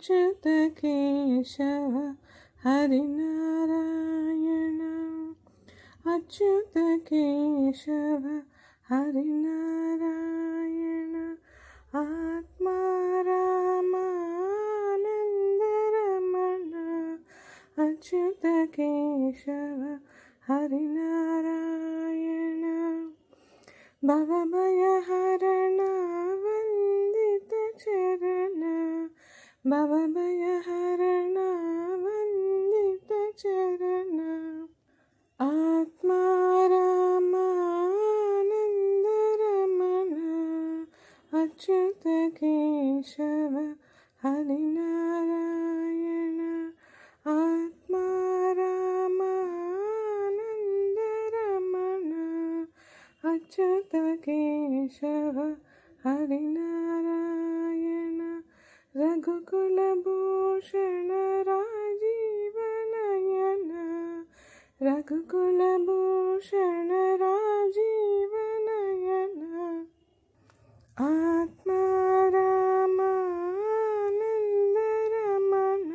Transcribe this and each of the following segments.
अच्युत केशव हरिनारायण अच्युत केशव हरिनारायण आत्मा रामानंद रमण अच्युत केशव हरिनारायण भवभयहरण वंदित चरण भवभयहरण वंदित चरण आत्मा रामानंद रमण अच्युत केशव हरिनारायण आत्मा रामानंद रमण अच्युत केशव हरिनारायण रघुकुलभूषण राजीव नयन रघुकुलभूषण राजीव नयन आत्मा रामानंद रमण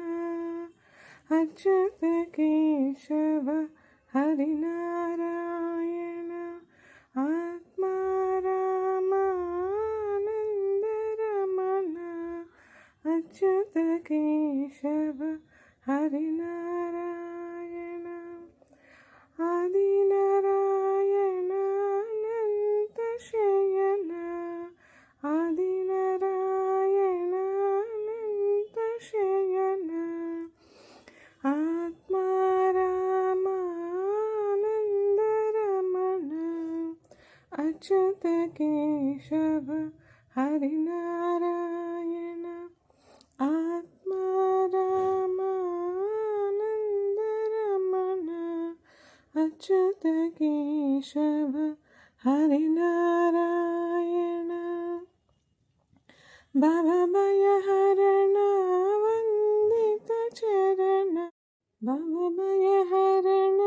अच्युत केशव हरिनारायण आत्मा रामानंद रमण अच्युत केशव हरिनारायण आदिनारायण अनंत शयन आदिनारायण अनंत शयन आत्मा रामानंद रमण अच्युत केशव हरिनारायण आत्मा रामानंद रमण अच्युत केशव हरिनारायण भवभयहरण वंदित चरण भवभयहरण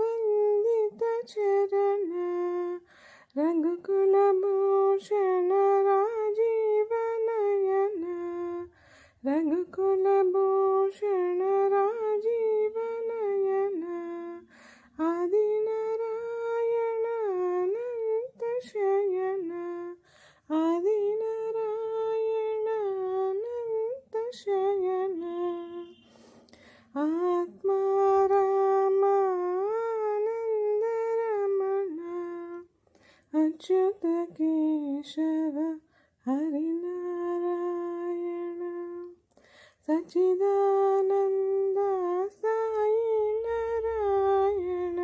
वंदित चरण रघुकुलभूषण राजीव नयन रघुकुलभूषण राजीव नयन आदिनारायण अनंत शयन आदिनारायण अनंत शयन आत्मा रामानंद रमण अच्युत केशव हरिनारायण सच्चिदानंद साई नारायण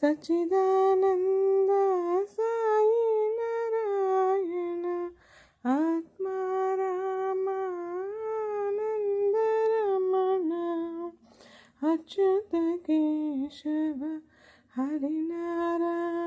सच्चिदानंद साई नारायण आत्मा रामानंद रमण अच्युत केशव हरिनारायण